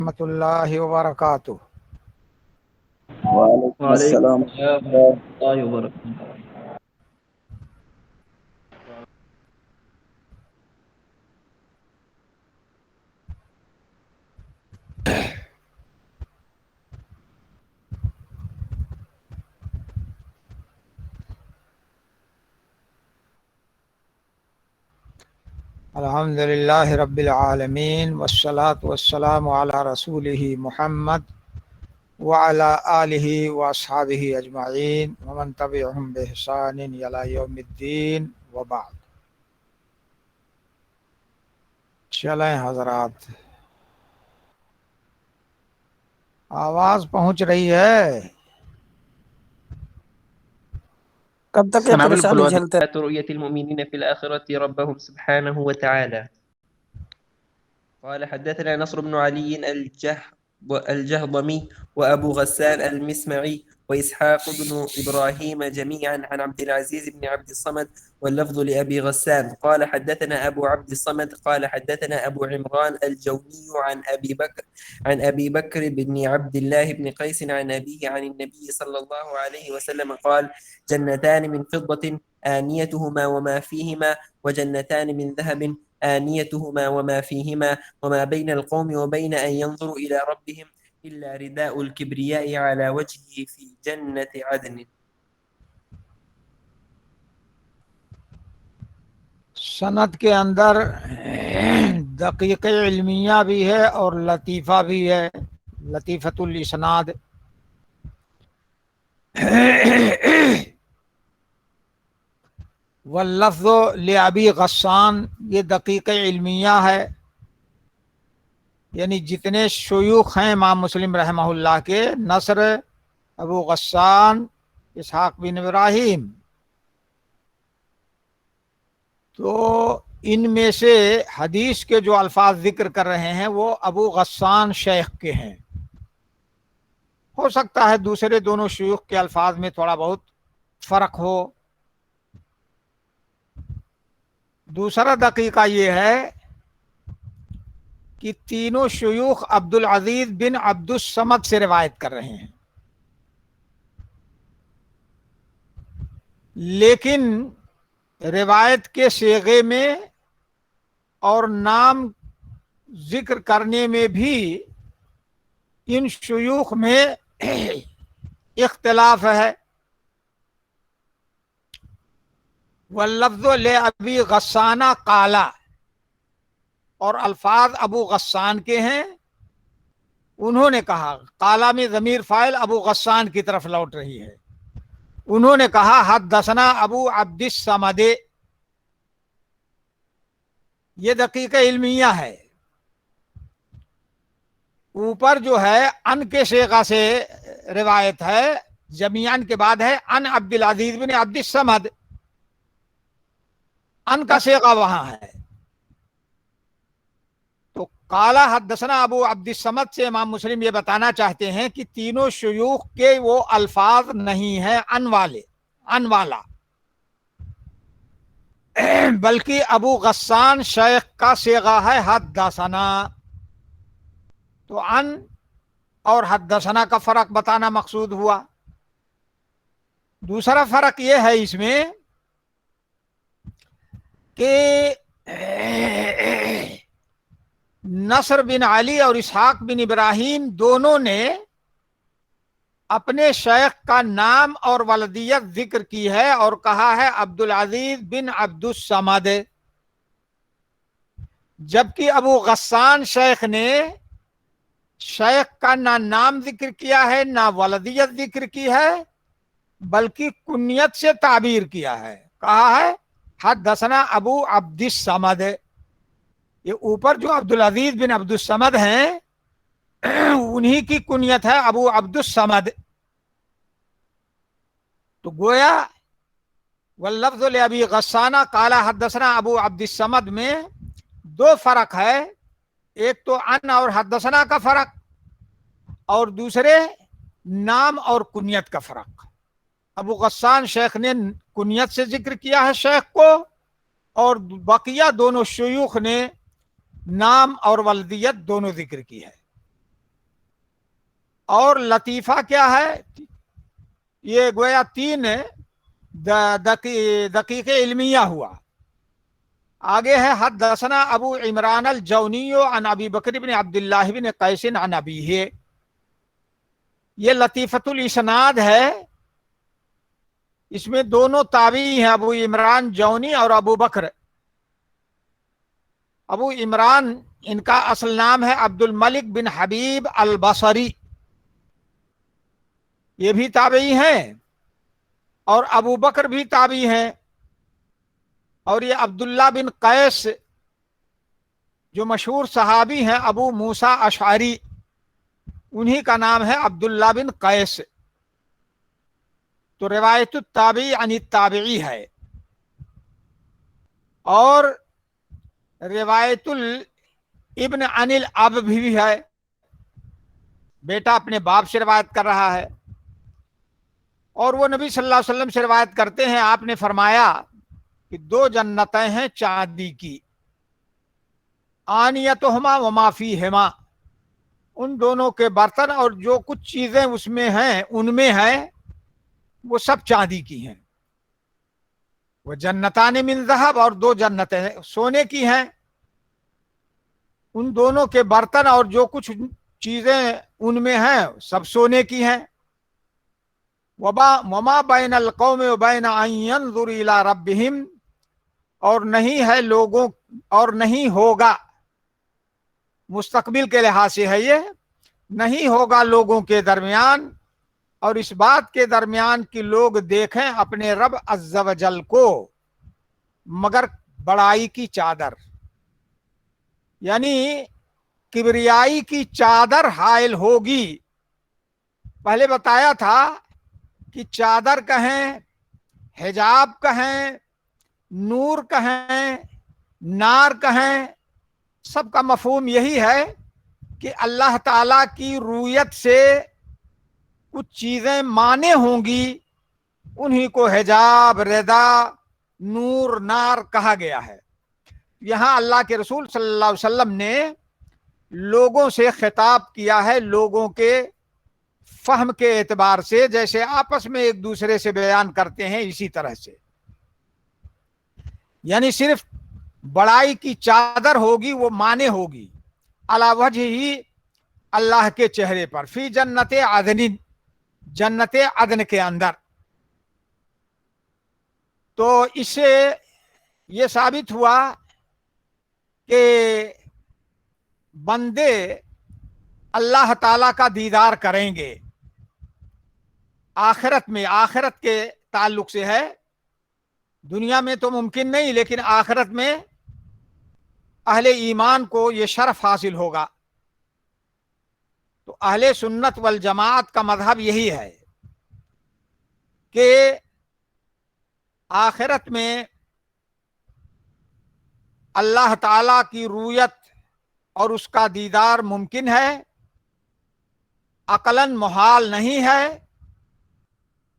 ورحمۃ اللہ وبرکاتہ۔ وعلیکم وعلیکم السلام السلام ورحمۃ اللہ۔ ورحمۃ اللہ وبرکاتہ۔ الحمد للہ رب العالمین والصلاة والسلام علی رسولہ محمد وعلی آلہ واصحابہ اجمعین ومن تبعہم بإحسان الی یوم الدین وبعد۔ چلیں حضرات، آواز پہنچ رہی ہے؟ کب تک یہ سمع پریشانی جھیلتے رؤية المؤمنين في الآخرة ربهم سبحانه وتعالى. قال حدثنا نصر بن علي الجهضمي وأبو غسان المسمعي وإسحاق بن إبراهيم جميعا عن عبد العزيز بن عبد الصمد، واللفظ لأبي غسان قال حدثنا أبو عبد الصمد قال حدثنا أبو عمران الجوني عن أبي بكر بن عبد الله بن قيس عن أبيه عن النبي صلى الله عليه وسلم قال: جنتان من فضة آنيتهما وما فيهما، وجنتان من ذهب آنيتهما وما فيهما، وما بين القوم وبين أن ينظروا إلى ربهم إلا رداء الكبرياء على وجهه في جنة عدن۔ سند کے اندر دقیق علمیہ بھی ہے اور لطیفہ بھی ہے، لطیفۃ الاسناد۔ واللفظ لابی غسان، یہ دقیق علمیہ ہے، یعنی جتنے شیوخ ہیں امام مسلم رحمہ اللہ کے، نصر، ابو غسان، اسحاق بن ابراہیم، تو ان میں سے حدیث کے جو الفاظ ذکر کر رہے ہیں وہ ابو غسان شیخ کے ہیں۔ ہو سکتا ہے دوسرے دونوں شیوخ کے الفاظ میں تھوڑا بہت فرق ہو۔ دوسرا دقیقہ یہ ہے کہ تینوں شیوخ عبد العزیز بن عبد الصمد سے روایت کر رہے ہیں، لیکن روایت کے صیغے میں اور نام ذکر کرنے میں بھی ان شیوخ میں اختلاف ہے۔ واللفظ لابی غسان قالا، اور الفاظ ابو غسان کے ہیں، انہوں نے کہا، قالا میں ضمیر فاعل ابو غسان کی طرف لوٹ رہی ہے، انہوں نے کہا حدثنا ابو عبد الصمد۔ یہ دقیق علمیہ ہے۔ اوپر جو ہے ان کے صیغہ سے روایت ہے، جمیعن کے بعد ہے ان عبد العزیز بن عبد الصمد، ان کا صیغہ وہاں ہے۔ تو قالا حدثنا ابو عبد الصمد سے امام مسلم یہ بتانا چاہتے ہیں کہ تینوں شیوخ کے وہ الفاظ نہیں ہیں ان والے، ان والا، بلکہ ابو غسان شیخ کا صیغہ ہے حدثنا۔ تو ان اور حدثنا کا فرق بتانا مقصود ہوا۔ دوسرا فرق یہ ہے اس میں کہ نصر بن علی اور اسحاق بن ابراہیم دونوں نے اپنے شیخ کا نام اور ولدیت ذکر کی ہے اور کہا ہے عبد العزیز بن عبد الصمد، جبکہ ابو غسان شیخ نے شیخ کا نہ نام ذکر کیا ہے نہ ولدیت ذکر کی ہے، بلکہ کنیت سے تعبیر کیا ہے، کہا ہے حدثنا ابو عبد الصمد۔ یہ اوپر جو عبد العزیز بن عبد الصمد ہیں انہی کی کنیت ہے ابو عبد الصمد۔ تو گویا واللفظ لابی غسان قال حدثنا ابو عبد الصمد میں دو فرق ہے، ایک تو ان اور حدثنا کا فرق، اور دوسرے نام اور کنیت کا فرق۔ ابو غسان شیخ نے کنیت سے ذکر کیا ہے شیخ کو، اور بقیہ دونوں شیوخ نے نام اور ولدیت دونوں ذکر کی ہے۔ اور لطیفہ کیا ہے؟ یہ گویا 3 دقیق علمیہ ہوا. آگے ہے حدثنا ابو عمران الجونی عن ابی بکر بن عبداللہ بن قیس عن ابیہ. یہ لطیفۃ الاسناد ہے. اس میں دونوں تابعی ہیں، ابو عمران جونی اور ابو بکر. ابو عمران ان کا اصل نام ہے عبد الملک بن حبیب البصری، یہ بھی تابعی ہیں، اور ابو بکر بھی تابعی ہیں. اور یہ عبداللہ بن قیس جو مشہور صحابی ہیں ابو موسیٰ اشعری، انہی کا نام ہے عبداللہ بن قیس. تو روایت التابعی عن التابعی ہے. اور روایت الابن عن الاب بھی ہے، بیٹا اپنے باپ سے روایت کر رہا ہے. اور وہ نبی صلی اللہ علیہ وسلم سے روایت کرتے ہیں، آپ نے فرمایا کہ 2 جنتیں ہیں چاندی کی، آنیتہما وما فیہما، ان دونوں کے برتن اور جو کچھ چیزیں اس میں ہیں ان میں ہیں وہ سب چاندی کی ہیں. وہ جنتان من ذہب، اور 2 جنتیں سونے کی ہیں، ان دونوں کے برتن اور جو کچھ چیزیں ان میں ہیں سب سونے کی ہیں. وما بین القوم وبین ان ينظر الى ربهم، اور نہیں ہے لوگوں، اور نہیں ہوگا، مستقبل کے لحاظ سے ہے یہ، نہیں ہوگا لوگوں کے درمیان اور اس بات کے درمیان کہ لوگ دیکھیں اپنے رب عز و جل کو، مگر بڑائی کی چادر، یعنی کبریائی کی چادر حائل ہوگی. پہلے بتایا تھا کہ چادر کہیں، حجاب کہیں، نور کہیں، نار کہیں، سب کا مفہوم یہی ہے کہ اللہ تعالی کی رویت سے کچھ چیزیں مانے ہوں گی، انہی کو حجاب، ردا، نور، نار کہا گیا ہے. یہاں اللہ کے رسول صلی اللہ علیہ وسلم نے لوگوں سے خطاب کیا ہے، لوگوں کے فہم کے اعتبار سے، جیسے آپس میں ایک دوسرے سے بیان کرتے ہیں اسی طرح سے. یعنی صرف بڑائی کی چادر ہوگی، وہ مانے ہوگی، علی وجہ ہی اللہ کے چہرے پر، فی جنت عدن، جنت عدن کے اندر. تو اس سے یہ ثابت ہوا کہ بندے اللہ تعالی کا دیدار کریں گے آخرت میں. آخرت کے تعلق سے ہے، دنیا میں تو ممکن نہیں، لیکن آخرت میں اہل ایمان کو یہ شرف حاصل ہوگا. تو اہل سنت والجماعت کا مذہب یہی ہے کہ آخرت میں اللہ تعالی کی رویت اور اس کا دیدار ممکن ہے، عقلاً محال نہیں ہے،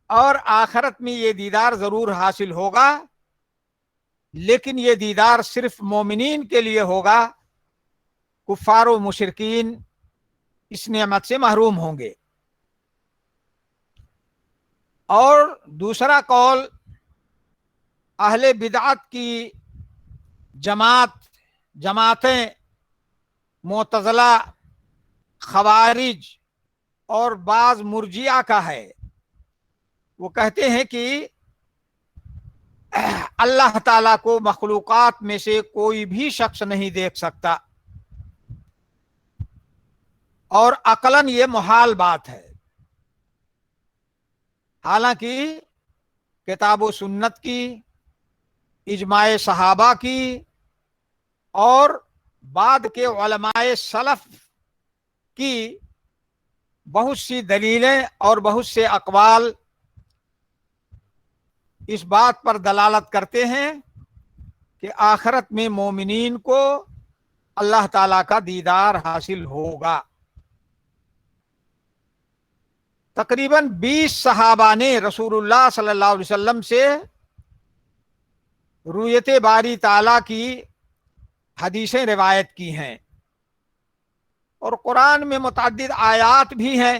اور آخرت میں یہ دیدار ضرور حاصل ہوگا، لیکن یہ دیدار صرف مومنین کے لیے ہوگا. کفار و مشرکین اس نعمت سے محروم ہوں گے. اور دوسرا قول اہل بدعت کی جماعتیں، معتزلہ، خوارج اور بعض مرجئہ کا ہے. وہ کہتے ہیں کہ اللہ تعالیٰ کو مخلوقات میں سے کوئی بھی شخص نہیں دیکھ سکتا، اور عقلاً یہ محال بات ہے. حالانکہ کتاب و سنت کی، اجماع صحابہ کی، اور بعد کے علماء سلف کی بہت سی دلیلیں اور بہت سے اقوال اس بات پر دلالت کرتے ہیں کہ آخرت میں مومنین کو اللہ تعالیٰ کا دیدار حاصل ہوگا. تقریباً 20 صحابہ نے رسول اللہ صلی اللہ علیہ وسلم سے رؤیت باری تعالیٰ کی حدیثیں روایت کی ہیں، اور قرآن میں متعدد آیات بھی ہیں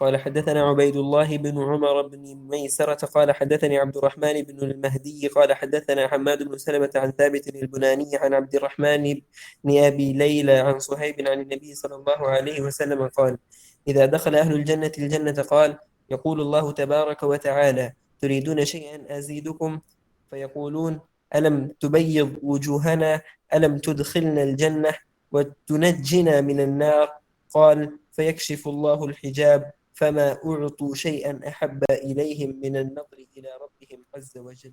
قال حدثنا عبيد الله بن عمر بن ميسرة قال حدثني عبد الرحمن بن المهدي قال حدثنا حماد بن سلمة عن ثابت البناني عن عبد الرحمن بن أبي ليلى عن صهيب عن النبي صلى الله عليه وسلم قال إذا دخل أهل الجنة الجنة قال يقول الله تبارك وتعالى تريدون شيئا أزيدكم فيقولون ألم تبيض وجوهنا ألم تدخلنا الجنة وتنجنا من النار قال فيكشف الله الحجاب فما أعطوا شيئا أحب إليهم من النظر إلى ربهم عز وجل.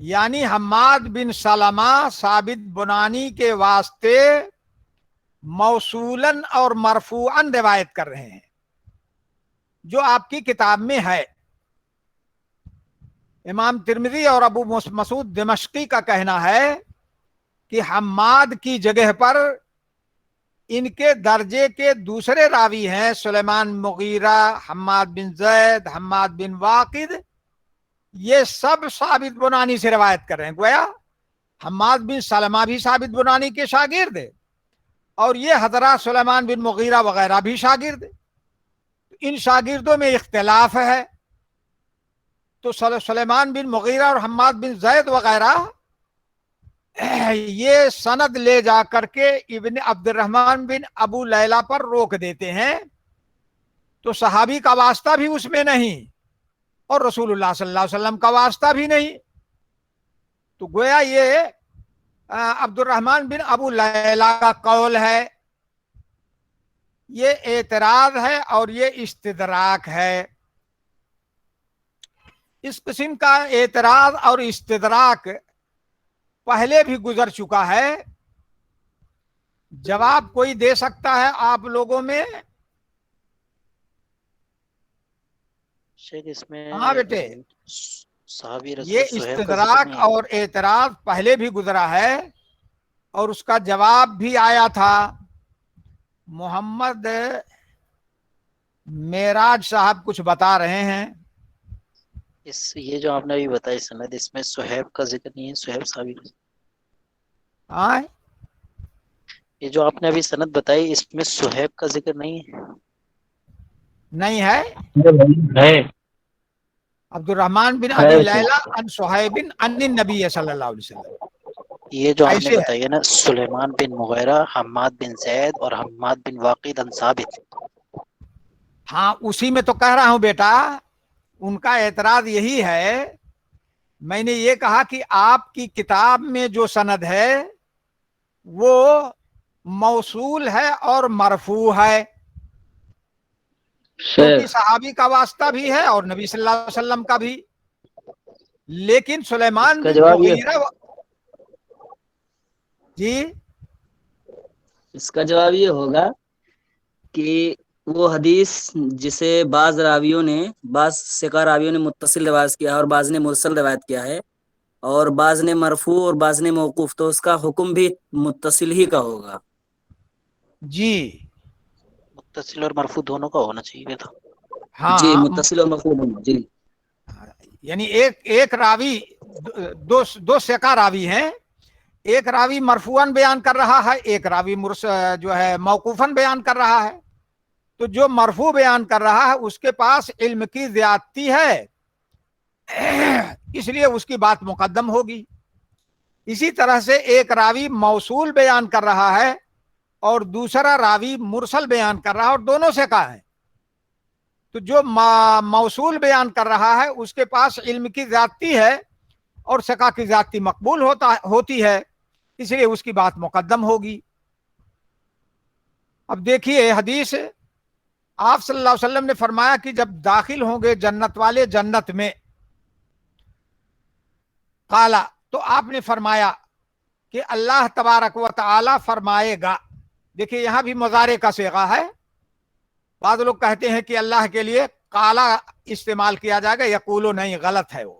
یعنی حماد بن سلمہ ثابت بنانی کے واسطے موصولاً اور مرفوعاً روایت کر رہے ہیں، جو آپ کی کتاب میں ہے۔ امام ترمذی اور ابو مسعود دمشقی کا کہنا ہے کہ حماد کی جگہ پر ان کے درجے کے دوسرے راوی ہیں سلیمان مغیرہ، حماد بن زید، حماد بن واقد، یہ سب ثابت بنانی سے روایت کر رہے ہیں۔ گویا حماد بن سلمہ بھی ثابت بنانی کے شاگرد ہے، اور یہ حضرات سلیمان بن مغیرہ وغیرہ بھی شاگرد، ان شاگردوں میں اختلاف ہے۔ تو سلیمان بن مغیرہ اور حماد بن زید وغیرہ یہ سند لے جا کر کے ابن عبد الرحمن بن ابو لیلہ پر روک دیتے ہیں، تو صحابی کا واسطہ بھی اس میں نہیں اور رسول اللہ صلی اللہ علیہ وسلم کا واسطہ بھی نہیں۔ تو گویا یہ عبد الرحمن بن ابو لیلہ کا قول ہے، یہ اعتراض ہے اور یہ استدراک ہے۔ اس قسم کا اعتراض اور استدراک پہلے بھی گزر چکا ہے، جواب کوئی دے سکتا ہے آپ لوگوں میں؟ شیخ اس میں ہاں بیٹے، صحابی رسول یہ سہیل کا ذکر استدراک نہیں ہے۔ اور اعتراض پہلے بھی گزرا ہے اور اس کا جواب بھی آیا تھا۔ محمد معراج صاحب کچھ بتا رہے ہیں۔ یہ جو آپ نے ابھی بتائی سند، اس میں صہیب کا ذکر نہیں ہے، صہیب صحابی۔ ہاں، یہ جو آپ نے ابھی سند بتائی اس میں صہیب کا ذکر نہیں ہے۔ نہیں ہے۔ ہے عبد الرحمن بن ابی لیلہ عن صہیب عن النبی صلی اللہ علیہ وسلم، یہ جو آپ نے ایسے ہے۔ بتائی ہے نا، سلیمان بن مغیرہ، حماد بن زید اور حماد بن واقد عن ثابت۔ ہاں، اسی میں تو کہہ رہا ہوں بیٹا، ان کا اعتراض یہی ہے۔ میں نے یہ کہا کہ آپ کی کتاب میں جو سند ہے وہ موصول ہے اور مرفوع ہے، کیونکہ صحابی کا واسطہ بھی ہے اور نبی صلی اللہ علیہ وسلم کا بھی۔ لیکن سلیمان اس کا بن جواب یہ مغیرہ جی اس کا جواب یہ ہوگا کہ وہ حدیث جسے بعض ثقہ راویوں نے متصل روایت کیا ہے اور بعض نے مرسل روایت کیا ہے، اور بعض نے مرفوع اور بعض نے موقوف، تو اس کا حکم بھی متصل ہی کا ہوگا۔ جی متصل اور مرفوع دونوں کا ہونا چاہیے تھا۔ جی، ہاں، متصل اور مرفوع دونوں، جی۔ یعنی ایک راوی، دو ثقہ راوی ہیں، ایک راوی مرفوعاً بیان کر رہا ہے، ایک راوی جو ہے موقوفاً بیان کر رہا ہے۔ تو جو مرفوع بیان کر رہا ہے اس کے پاس علم کی زیادتی ہے، اس لیے اس کی بات مقدم ہوگی۔ اسی طرح سے ایک راوی موصول بیان کر رہا ہے اور دوسرا راوی مرسل بیان کر رہا ہے، اور دونوں ثقہ ہیں، تو جو موصول بیان کر رہا ہے اس کے پاس علم کی زیادتی ہے اور ثقہ کی زیادتی مقبول ہوتی ہے، اس لیے اس کی بات مقدم ہوگی۔ اب دیکھیے حدیث، آپ صلی اللہ علیہ وسلم نے فرمایا کہ جب داخل ہوں گے جنت والے جنت میں، قالا، تو آپ نے فرمایا کہ اللہ تبارک و تعالی فرمائے گا۔ دیکھیے یہاں بھی مضارع کا صیغہ ہے، بعض لوگ کہتے ہیں کہ اللہ کے لیے قالا استعمال کیا جائے گا، یقولو نہیں، غلط ہے وہ۔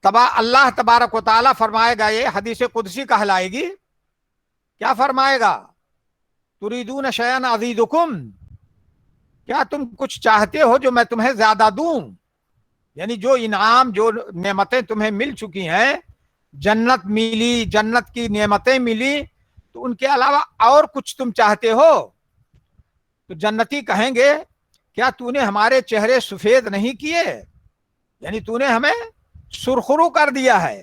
اللہ تبارک و تعالی فرمائے گا، یہ حدیث قدسی کہلائے گی۔ کیا فرمائے گا؟ تریدون شیئا ازیدکم، کیا تم کچھ چاہتے ہو جو میں تمہیں زیادہ دوں؟ یعنی جو انعام، جو نعمتیں تمہیں مل چکی ہیں، جنت ملی، جنت کی نعمتیں ملی، تو ان کے علاوہ اور کچھ تم چاہتے ہو؟ تو جنتی کہیں گے کیا تو نے ہمارے چہرے سفید نہیں کیے، یعنی تو نے ہمیں سرخرو کر دیا ہے۔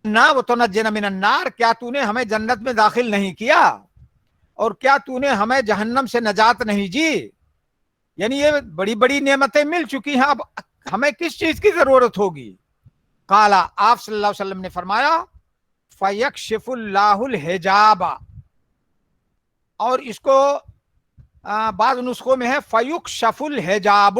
نہ وتنجنا من النار، کیا تو نے ہمیں جنت میں داخل نہیں کیا، اور کیا تو نے ہمیں جہنم سے نجات نہیں جی؟ یعنی یہ بڑی بڑی نعمتیں مل چکی ہیں، اب ہمیں کس چیز کی ضرورت ہوگی؟ قالا، آپ صلی اللہ علیہ وسلم نے فرمایا، فیکشف اللہ الحجاب، اور اس کو بعض نسخوں میں ہے فیکشف الحجاب،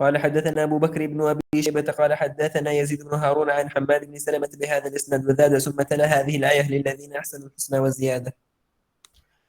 قال حدثنا أبو بكر بن أبي شيبة قال حدثنا يزيد بن هارون عن حماد بن سلمة بهذا الإسناد وزاد ثم تلا هذه الآية للذين أحسنوا الحسنى وزيادة.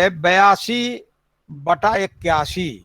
82/81,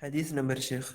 حديث نمبر شيخ.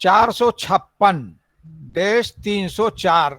456-304।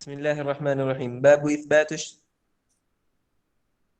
بسم الله الرحمن الرحيم. باب إثبات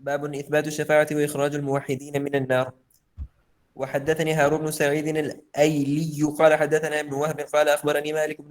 باب إثبات الشفاعة وإخراج الموحدين من النار. وحدثني هارون بن سعيد الأيلي قال حدثنا ابن وهب قال أخبرني مالك بن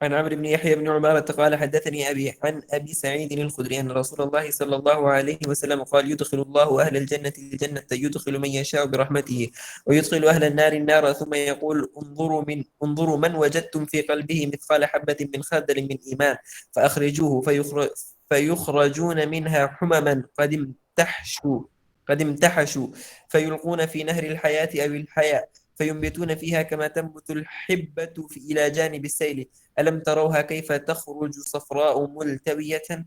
عن عمرو بن يحيى بن عمارة قال حدثني أبي عن أبي سعيد الخدري أن رسول الله صلى الله عليه وسلم قال يدخل الله أهل الجنة الجنة يدخل من يشاء برحمته ويدخل أهل النار النار ثم يقول انظروا من وجدتم في قلبه مثقال حبة من خردل من إيمان فأخرجوه فيخرجون منها حمما قد امتحشوا فيلقون في نهر الحياة أو الحياة فينبتون فيها كما تنبت الحبة إلى جانب السيل ألم تروها كيف تخرج صفراء ملتوية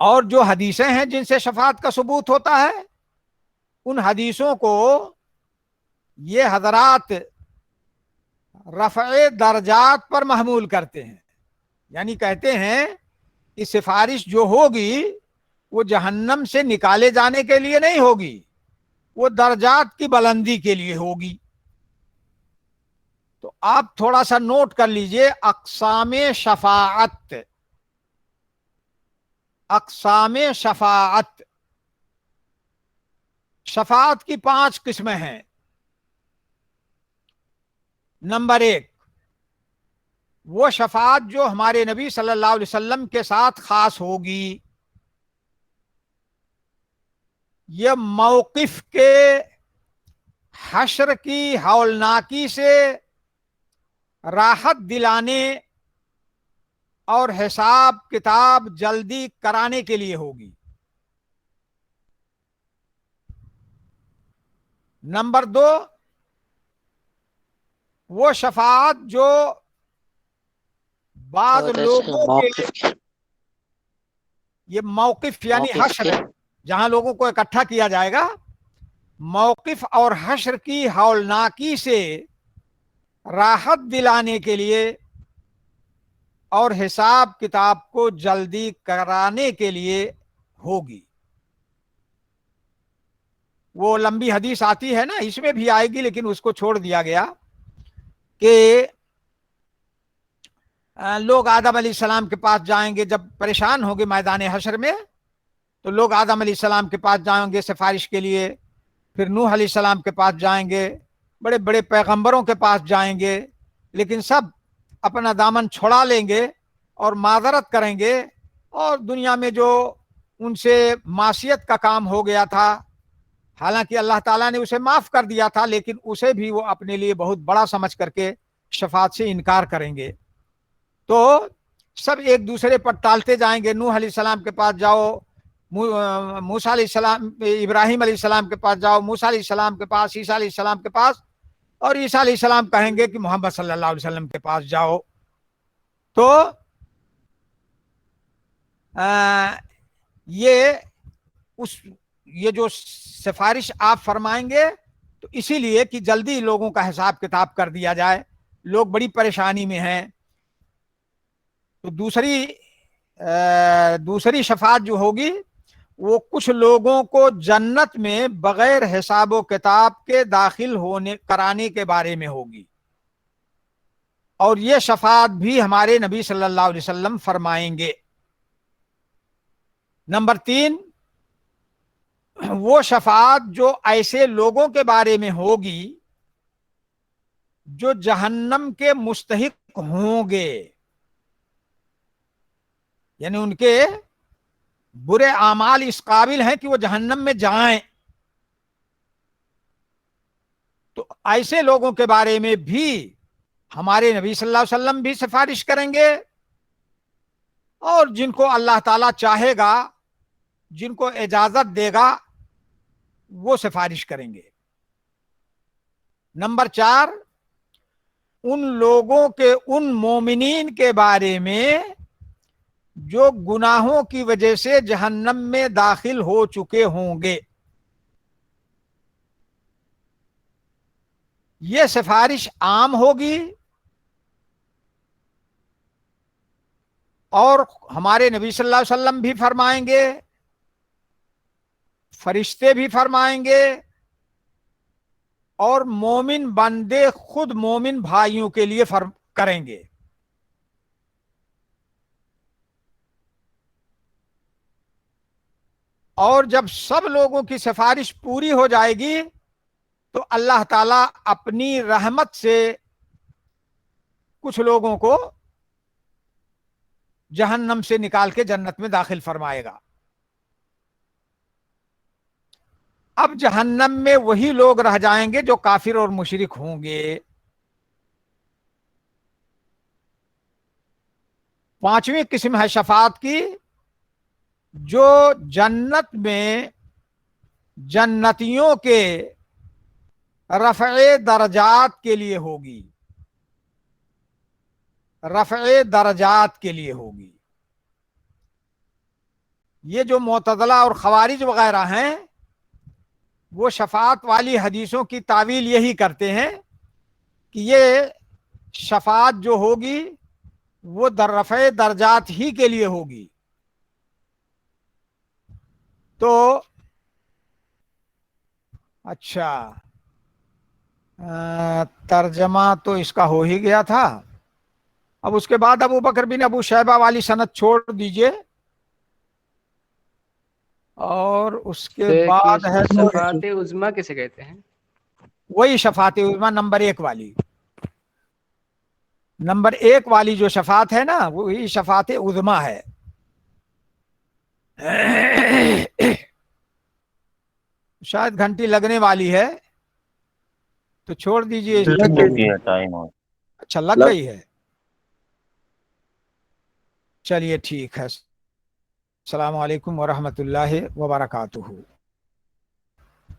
اور جو حدیثیں ہیں جن سے شفاعت کا ثبوت ہوتا ہے ان حدیثوں کو یہ حضرات رفع درجات پر محمول کرتے ہیں، یعنی کہتے ہیں کہ سفارش جو ہوگی وہ جہنم سے نکالے جانے کے لیے نہیں ہوگی، وہ درجات کی بلندی کے لیے ہوگی۔ تو آپ تھوڑا سا نوٹ کر لیجئے، اقسام شفاعت، اقسام شفاعت، شفاعت کی 5 قسمیں ہیں۔ نمبر 1، وہ شفاعت جو ہمارے نبی صلی اللہ علیہ وسلم کے ساتھ خاص ہوگی، یہ موقف کے حشر کی ہولناکی سے راحت دلانے اور حساب کتاب جلدی کرانے کے لیے ہوگی۔ نمبر 2، وہ شفاعت جو بعض لوگوں کے، یہ موقف یعنی حشر ہے جہاں لوگوں کو اکٹھا کیا جائے گا، موقف اور حشر کی ہولناکی سے راحت دلانے کے لیے اور حساب کتاب کو جلدی کرانے کے لیے ہوگی۔ وہ لمبی حدیث آتی ہے نا، اس میں بھی آئے گی لیکن اس کو چھوڑ دیا گیا کہ لوگ آدم علیہ السلام کے پاس جائیں گے، جب پریشان ہوں گے میدان حشر میں تو لوگ آدم علیہ السلام کے پاس جائیں گے سفارش کے لیے، پھر نوح علیہ السلام کے پاس جائیں گے، بڑے بڑے پیغمبروں کے پاس جائیں گے، لیکن سب اپنا دامن چھڑا لیں گے اور معذرت کریں گے، اور دنیا میں جو ان سے معصیت کا کام ہو گیا تھا، حالانکہ اللہ تعالیٰ نے اسے معاف کر دیا تھا، لیکن اسے بھی وہ اپنے لیے بہت بڑا سمجھ کر کے شفاعت سے انکار کریں گے۔ تو سب ایک دوسرے پر ٹالتے جائیں گے، نوح علیہ السلام کے پاس جاؤ، موسیٰ علیہ السلام، ابراہیم علیہ السلام کے پاس جاؤ، موسیٰ علیہ السلام کے پاس، عیسیٰ علیہ السلام کے پاس، اور عیسیٰ علیہ السلام کہیں گے کہ محمد صلی اللہ علیہ وسلم کے پاس جاؤ۔ تو یہ جو سفارش آپ فرمائیں گے تو اسی لیے کہ جلدی لوگوں کا حساب کتاب کر دیا جائے، لوگ بڑی پریشانی میں ہیں۔ تو دوسری شفاعت جو ہوگی وہ کچھ لوگوں کو جنت میں بغیر حساب و کتاب کے داخل کرانے کے بارے میں ہوگی، اور یہ شفاعت بھی ہمارے نبی صلی اللہ علیہ وسلم فرمائیں گے۔ نمبر 3، وہ شفاعت جو ایسے لوگوں کے بارے میں ہوگی جو جہنم کے مستحق ہوں گے، یعنی ان کے برے اعمال اس قابل ہیں کہ وہ جہنم میں جائیں، تو ایسے لوگوں کے بارے میں بھی ہمارے نبی صلی اللہ علیہ وسلم بھی سفارش کریں گے، اور جن کو اللہ تعالیٰ چاہے گا، جن کو اجازت دے گا، وہ سفارش کریں گے۔ نمبر 4، ان لوگوں کے، ان مومنین کے بارے میں جو گناہوں کی وجہ سے جہنم میں داخل ہو چکے ہوں گے، یہ سفارش عام ہوگی، اور ہمارے نبی صلی اللہ علیہ وسلم بھی فرمائیں گے، فرشتے بھی فرمائیں گے، اور مومن بندے خود مومن بھائیوں کے لیے کریں گے۔ اور جب سب لوگوں کی سفارش پوری ہو جائے گی تو اللہ تعالیٰ اپنی رحمت سے کچھ لوگوں کو جہنم سے نکال کے جنت میں داخل فرمائے گا۔ اب جہنم میں وہی لوگ رہ جائیں گے جو کافر اور مشرک ہوں گے۔ 5ویں قسم ہے شفاعت کی، جو جنت میں جنتیوں کے رفع درجات کے لیے ہوگی، رفع درجات کے لیے ہوگی۔ یہ جو معتزلہ اور خوارج وغیرہ ہیں وہ شفاعت والی حدیثوں کی تعویل یہی کرتے ہیں کہ یہ شفاعت جو ہوگی وہ در رفع درجات ہی کے لیے ہوگی. تو اچھا ترجمہ تو اس کا ہو ہی گیا تھا. اب اس کے بعد ابو بکر بن ابو شیبہ والی سند چھوڑ دیجئے اور اس کے بعد ہے تو شفاعت عظمیٰ کسے کہتے ہیں؟ وہی شفاعت عظمیٰ نمبر 1 والی. نمبر 1 والی جو شفاعت ہے نا وہی شفاعت عظمیٰ ہے. شاید گھنٹی لگنے والی ہے تو چھوڑ دیجئے. اچھا لگ گئی ہے. چلیے ٹھیک ہے. السلام علیکم ورحمۃ اللہ وبرکاتہ.